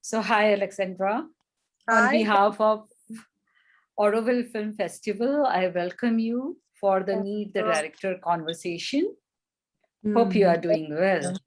So hi, Alessandra. On Hi. behalf of Auroville Film Festival, I welcome you for the Meet the Director conversation. Hope you are doing well.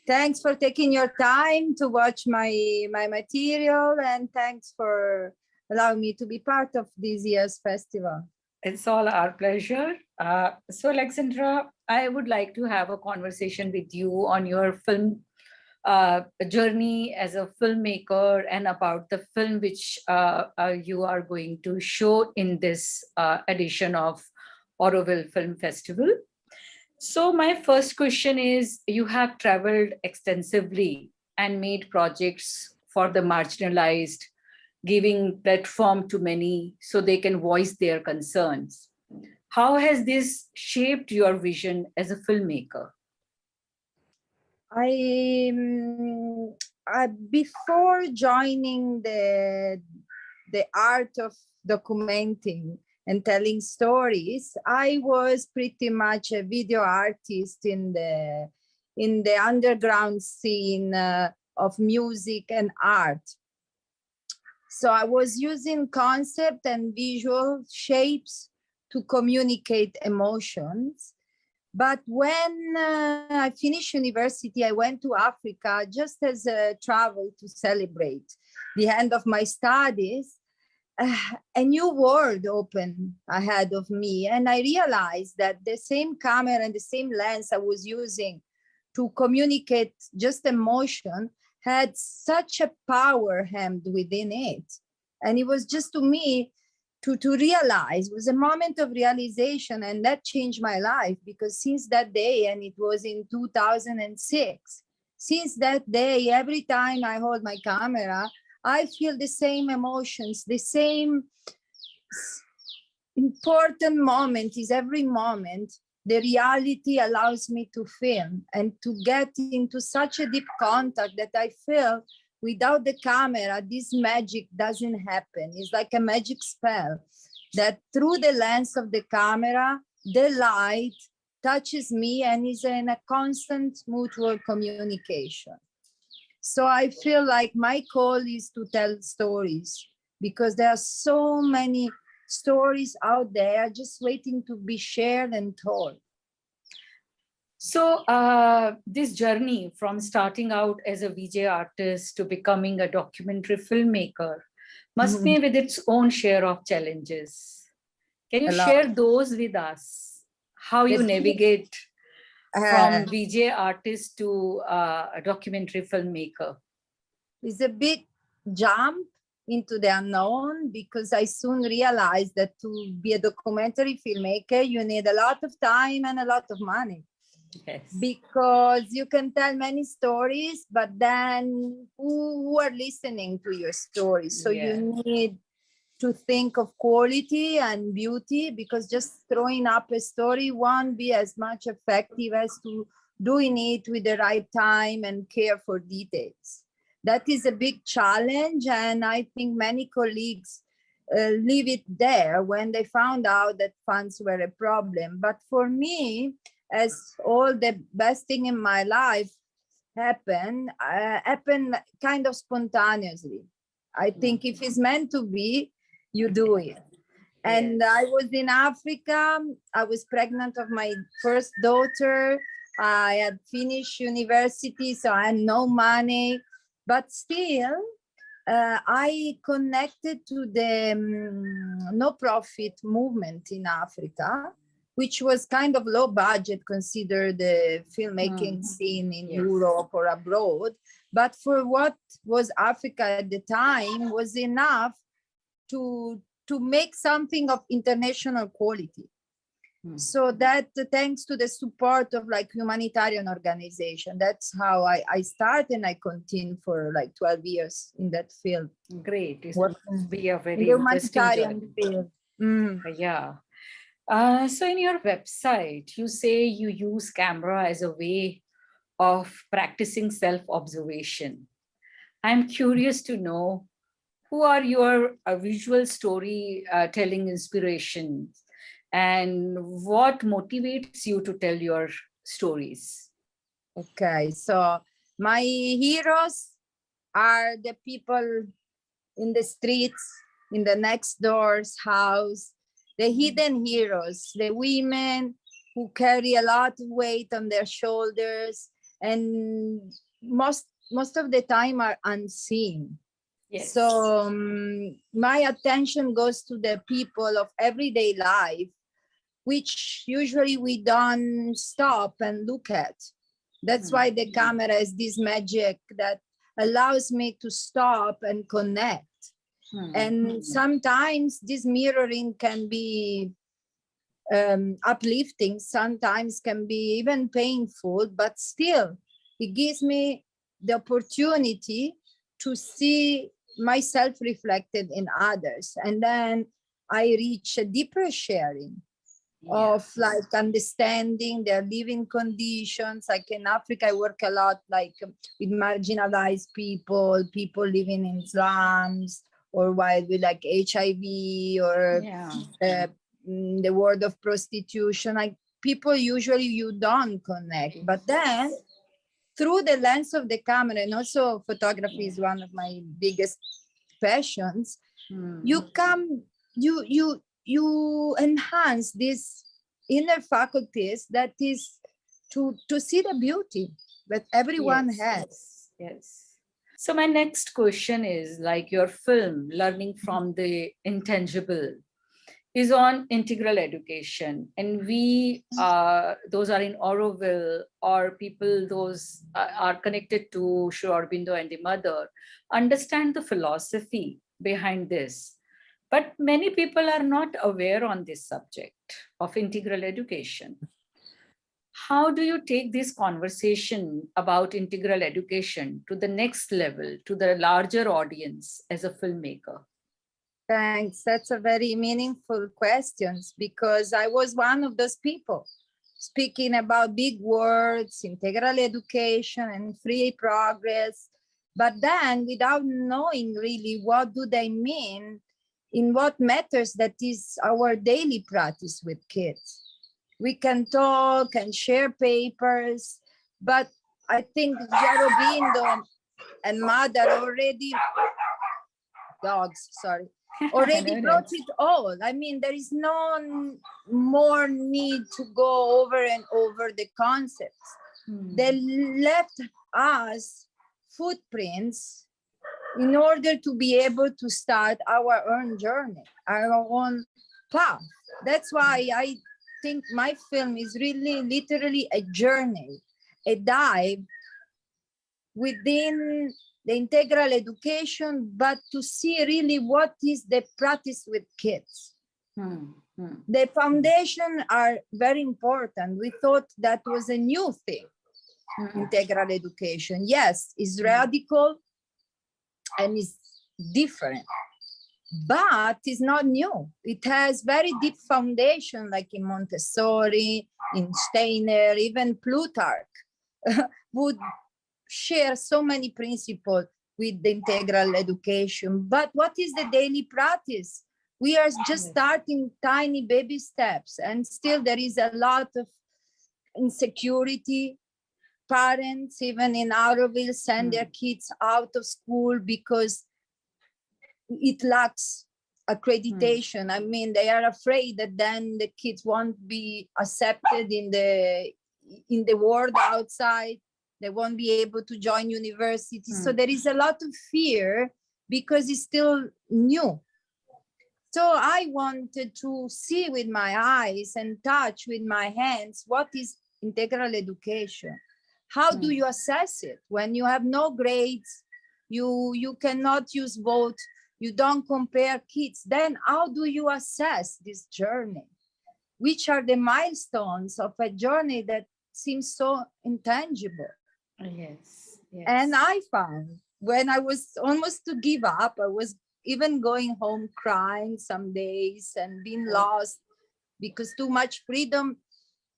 Thanks for taking your time to watch my material, and thanks for allowing me to be part of this year's festival. It's all our pleasure. So Alessandra, I would like to have a conversation with you on your film journey as a filmmaker and about the film which you are going to show in this edition of Auroville Film Festival. So my first question is, you have traveled extensively and made projects for the marginalized, giving platform to many so they can voice their concerns. How has this shaped your vision as a filmmaker? Before joining the art of documenting and telling stories, I was pretty much a video artist in the underground scene of music and art. So I was using concept and visual shapes to communicate emotions. But when I finished university, I went to Africa just as a travel to celebrate the end of my studies. A new world opened ahead of me, and I realized that the same camera and the same lens I was using to communicate just emotion had such a power hemmed within it. And it was just to me to realize, it was a moment of realization, and that changed my life, because since that day, and it was in 2006, since that day, every time I hold my camera, I feel the same emotions, the same important moment is every moment. The reality allows me to film and to get into such a deep contact that I feel without the camera, this magic doesn't happen. It's like a magic spell that through the lens of the camera, the light touches me and is in a constant mutual communication. So I feel like my call is to tell stories, because there are so many stories out there just waiting to be shared and told. So this journey from starting out as a VJ artist to becoming a documentary filmmaker must be with its own share of challenges. Can you share those with us? How you navigate from VJ artist to a documentary filmmaker? It's a big jump into the unknown, because I soon realized that to be a documentary filmmaker, you need a lot of time and a lot of money. Yes. Because you can tell many stories, but then who are listening to your stories? So you need to think of quality and beauty, because just throwing up a story won't be as much effective as to doing it with the right time and care for details. That is a big challenge, and I think many colleagues leave it there when they found out that funds were a problem. But for me, as all the best thing in my life happened kind of spontaneously. I think if it's meant to be, you do it. And I was in Africa. I was pregnant of my first daughter. I had finished university, so I had no money. But still, I connected to the no-profit movement in Africa, which was kind of low budget considered the filmmaking scene in Europe or abroad. But for what was Africa at the time was enough to make something of international quality. So that thanks to the support of like humanitarian organization, that's how I started, and I continue for like 12 years in that field. Great. It must be a very interesting journey. Field. Yeah. So in your website, you say you use camera as a way of practicing self-observation. I'm curious to know, who are your visual storytelling inspirations, and what motivates you to tell your stories? Okay, so my heroes are the people in the streets, in the next door's house, the hidden heroes, the women who carry a lot of weight on their shoulders and most of the time are unseen. Yes. So my attention goes to the people of everyday life, which usually we don't stop and look at. That's why the camera is this magic that allows me to stop and connect. And sometimes this mirroring can be uplifting, sometimes can be even painful, but still it gives me the opportunity to see myself reflected in others. And then I reach a deeper sharing of like understanding their living conditions. Like in Africa, I work a lot like with marginalized people, people living in slums, or with like HIV or the world of prostitution. Like people usually you don't connect, but then through the lens of the camera, and also photography is one of my biggest passions, you come, you enhance these inner faculties that is to see the beauty that everyone has. Yes. So my next question is like your film, Learning from the Intangible, is on integral education. And we, those are in Auroville, or people those are connected to Sri Aurobindo and the mother, understand the philosophy behind this. But many people are not aware on this subject of integral education. How do you take this conversation about integral education to the next level, to the larger audience as a filmmaker? Thanks. That's a very meaningful question, because I was one of those people speaking about big words, integral education and free progress, but then without knowing really what do they mean, in what matters that is our daily practice with kids. We can talk and share papers, but I think Aurobindo and mother already, dogs, sorry, already brought it all. I mean, there is no more need to go over and over the concepts. They left us footprints in order to be able to start our own journey, our own path. That's why I think my film is really literally a journey, a dive within the integral education, but to see really what is the practice with kids. The foundation are very important. We thought that was a new thing, integral education. Yes, it's radical and it's different, but it's not new. It has very deep foundation, like in Montessori, in Steiner, even Plutarch would share so many principles with the integral education. But what is the daily practice? We are just starting tiny baby steps, and still there is a lot of insecurity. Parents, even in Auroville, send their kids out of school because it lacks accreditation. I mean, they are afraid that then the kids won't be accepted in the world outside. They won't be able to join university. So there is a lot of fear because it's still new. So I wanted to see with my eyes and touch with my hands what is integral education. How do you assess it when you have no grades? You cannot use both. You don't compare kids. Then how do you assess this journey? Which are the milestones of a journey that seems so intangible? Yes. And I found when I was almost to give up, I was even going home crying some days and being lost, because too much freedom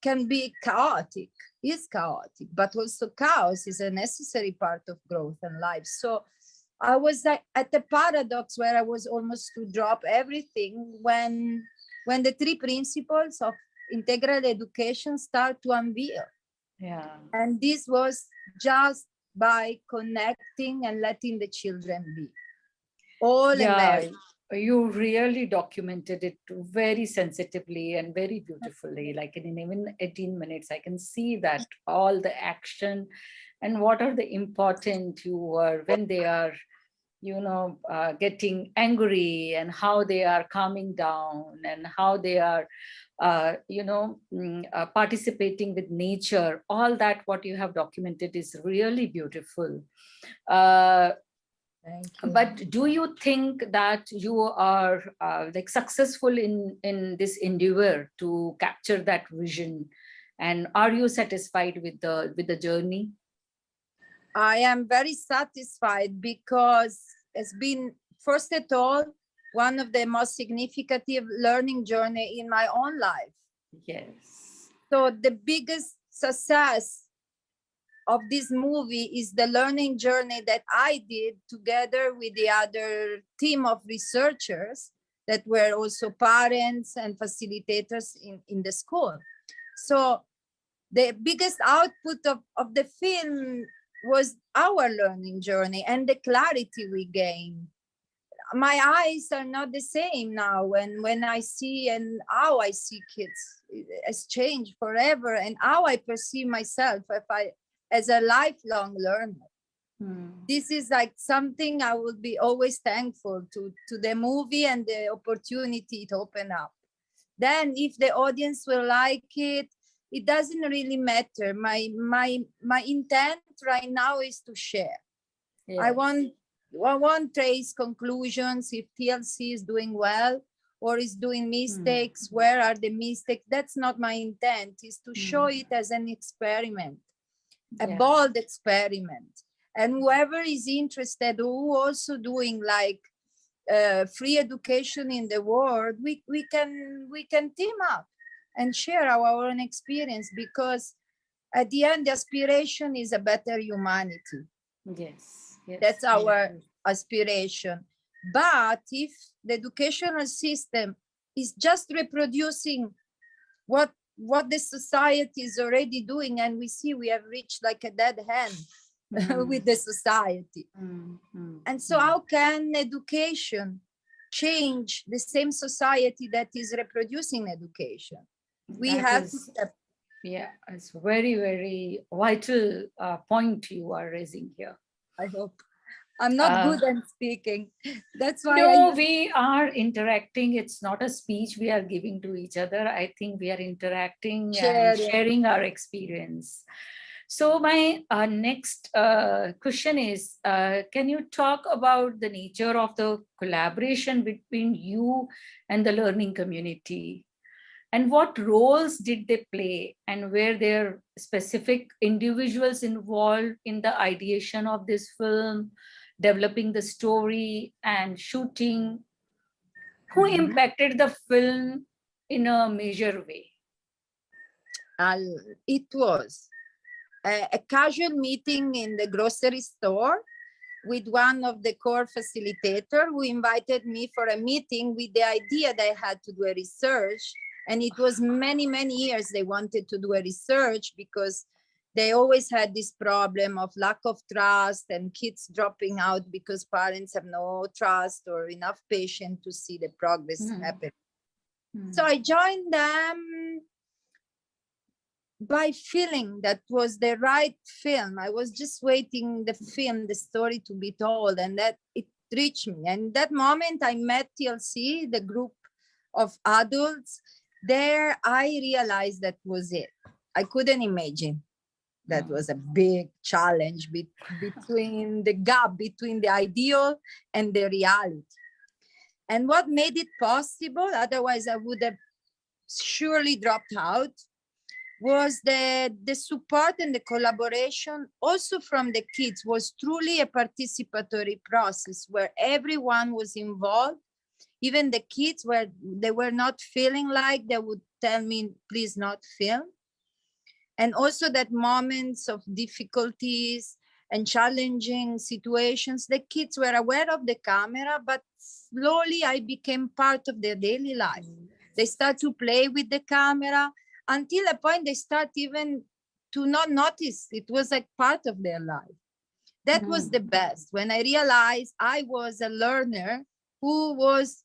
can be chaotic, is chaotic, but also chaos is a necessary part of growth and life. So I was at the paradox where I was almost to drop everything when the three principles of integral education start to unveil. Yeah. And this was just by connecting and letting the children be. All Yeah, American. you really documented it very sensitively and very beautifully. Like in even 18 minutes, I can see that all the action and what are the important you were when they are, getting angry and how they are calming down and how they are, participating with nature. All that what you have documented is really beautiful. Uh, Thank you. but do you think that you are like successful in this endeavor to capture that vision, and are you satisfied with the journey? I am very satisfied because it's been, first of all, one of the most significant learning journey in my own life. Yes. So the biggest success of this movie is the learning journey that I did together with the other team of researchers that were also parents and facilitators in the school. So the biggest output of the film was our learning journey and the clarity we gained. My eyes are not the same now when I see and how I see kids. It has changed forever, and how I perceive myself as a lifelong learner. This is like something I will be always thankful to the movie and the opportunity it opened up. Then if the audience will like it, it doesn't really matter. My intent right now is to share. Yes. I won't trace conclusions if TLC is doing well or is doing mistakes. Where are the mistakes? That's not my intent. Is to show it as an experiment, a bold experiment. And whoever is interested, who also doing like free education in the world, we can team up and share our own experience, because at the end the aspiration is a better humanity. Yes, that's our aspiration. But if the educational system is just reproducing what the society is already doing, and we see we have reached like a dead hand with the society. And so how can education change the same society that is reproducing education? We have to step. Yeah, it's very, very vital point you are raising here. I hope. I'm not good at speaking. That's why no, we are interacting. It's not a speech we are giving to each other. I think we are interacting and sharing our experience. So my next question is, can you talk about the nature of the collaboration between you and the learning community? And what roles did they play? And were there specific individuals involved in the ideation of this film, developing the story and shooting? Who impacted the film in a major way? It was a casual meeting in the grocery store with one of the core facilitators who invited me for a meeting with the idea that I had to do a research. And it was many, many years they wanted to do a research, because they always had this problem of lack of trust and kids dropping out because parents have no trust or enough patience to see the progress happen. So I joined them by feeling that was the right film. I was just waiting the story to be told, and that it reached me. And that moment I met TLC, the group of adults. There I realized that was it. I couldn't imagine. That was a big challenge between the gap between the ideal and the reality. And what made it possible, otherwise I would have surely dropped out, was the support and the collaboration also from the kids. Was truly a participatory process where everyone was involved. Even the kids, where they were not feeling like, they would tell me, please not film. And also that moments of difficulties and challenging situations, the kids were aware of the camera, but slowly I became part of their daily life. They start to play with the camera until a point they start even to not notice. It was like part of their life. That was the best. When I realized I was a learner who was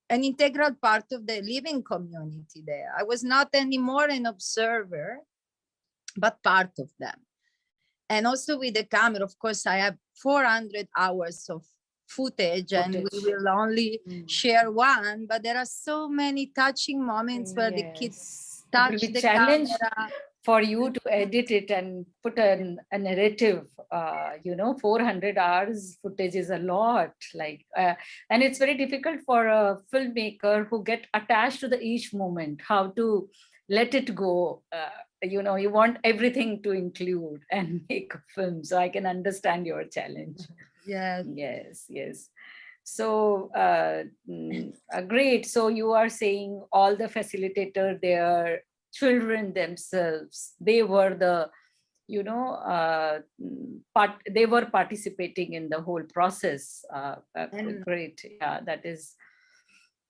an integral part of the living community there. I was not anymore an observer, but part of them. And also with the camera, of course, I have 400 hours of footage and we will only share one, but there are so many touching moments where the kids touch the camera. For you to edit it and put a narrative, 400 hours footage is a lot, and it's very difficult for a filmmaker who get attached to each moment, how to let it go. You want everything to include and make a film. So I can understand your challenge. Yes. So great. So you are saying all the facilitator there, children themselves, they were they were participating in the whole process. Great. Yeah, that is.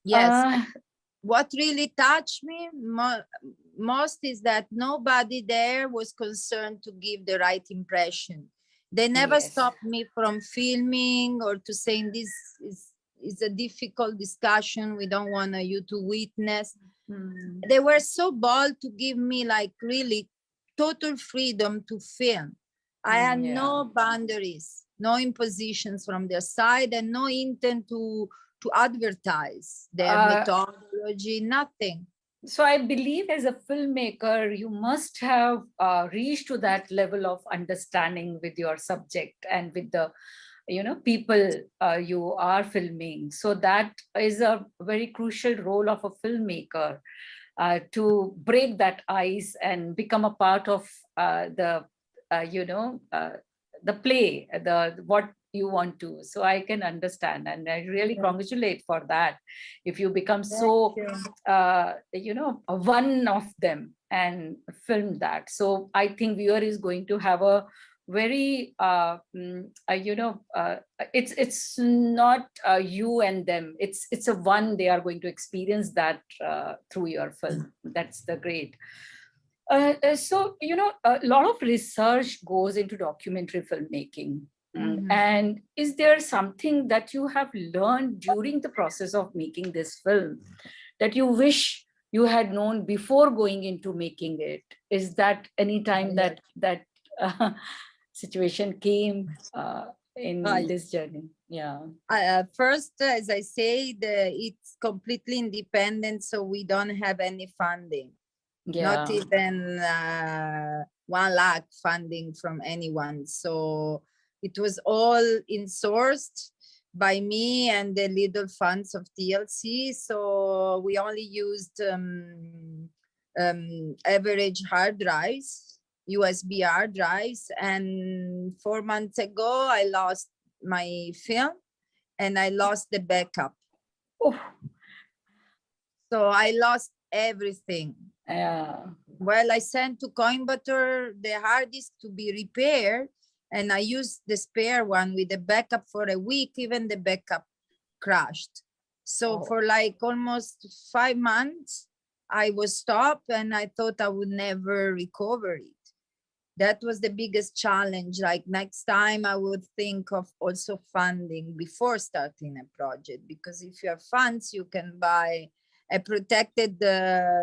Yes. What really touched me most is that nobody there was concerned to give the right impression. They never stopped me from filming or to saying this is a difficult discussion. We don't want you to witness. They were so bold to give me really total freedom to film. I had no boundaries, no impositions from their side, and no intent to advertise their methodology, nothing. So I believe as a filmmaker, you must have reached to that level of understanding with your subject and with the people you are filming. So that is a very crucial role of a filmmaker, to break that ice and become a part of the play, what you want to. So I can understand, and I really congratulate for that. If you become one of them and film that. So I think viewer is going to have a very it's not you and them, it's a one, they are going to experience that through your film. That's the great. So a lot of research goes into documentary filmmaking. And is there something that you have learned during the process of making this film that you wish you had known before going into making it? Is that any time that situation came in this journey? First, as I say, it's completely independent, so we don't have any funding. Not even 1 lakh funding from anyone. So it was all insourced by me and the little funds of TLC. So we only used average hard drives, USB hard drives. And 4 months ago, I lost my film and I lost the backup. So I lost everything. Well, I sent to Coimbatore the hard disk to be repaired, and I used the spare one with the backup for a week. Even the backup crashed. So for almost 5 months, I was stopped, and I thought I would never recover it. That was the biggest challenge. Next time, I would think of also funding before starting a project, because if you have funds, you can buy a protected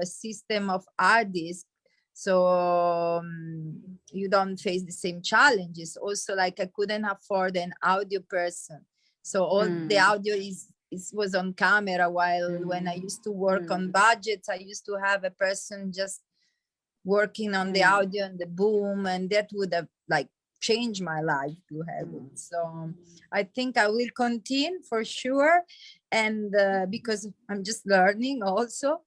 system of hard disk, so you don't face the same challenges. Also, I couldn't afford an audio person, so all the audio was on camera, while when I used to work on budgets, I used to have a person just working on the audio and the boom, and that would have changed my life to have it. So I think I will continue for sure, and because I'm just learning also,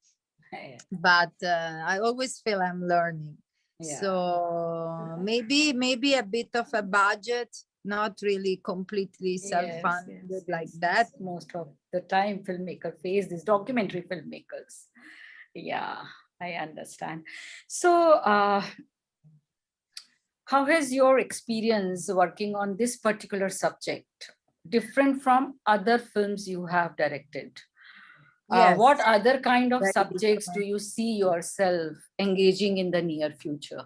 but I always feel I'm learning. So maybe a bit of a budget, not really completely self-funded like that. Most of the time filmmaker face these documentary filmmakers. I understand. So how has your experience working on this particular subject different from other films you have directed? What other kind of subjects do you see yourself engaging in the near future?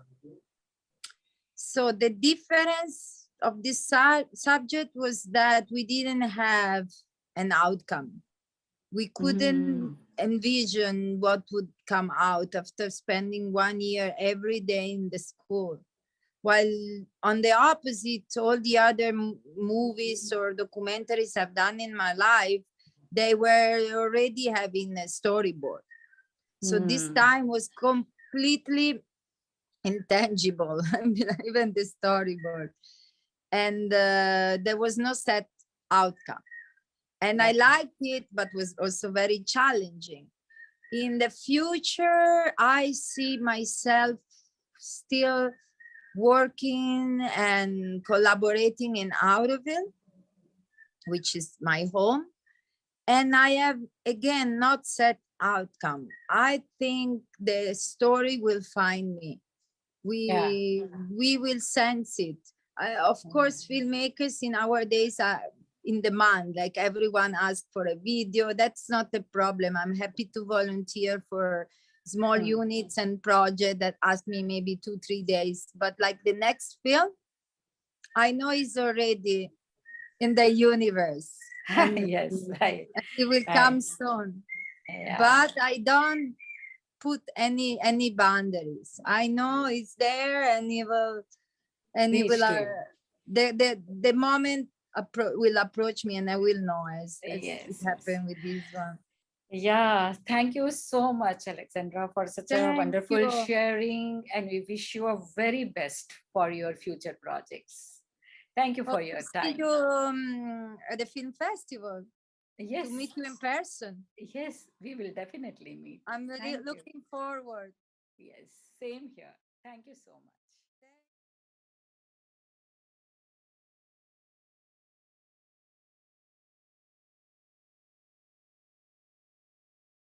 So the difference this subject was that we didn't have an outcome. We couldn't envision what would come out after spending 1 year every day in the school. While on the opposite, all the other movies or documentaries I've done in my life, they were already having a storyboard. So this time was completely intangible, even the storyboard. And there was no set outcome. And I liked it, but was also very challenging. In the future, I see myself still working and collaborating in Auroville, which is my home. And I have, again, not set outcome. I think the story will find me. We will sense it. Of course, filmmakers in our days are in demand, like everyone asks for a video. That's not a problem. I'm happy to volunteer for small units and projects that ask me maybe 2-3 days. But like the next film, I know is already in the universe. And Yes, right. it will come soon. But I don't put any boundaries. I know it's there, and it will the moment will approach me, and I will know as it happened with this one. Yeah, thank you so much, Alessandra, for such a wonderful sharing, and we wish you a very best for your future projects. Thank you for your time. See you at the film festival. Yes. To meet you in person. Yes, we will definitely meet. I'm really looking forward. Yes, same here. Thank you so much.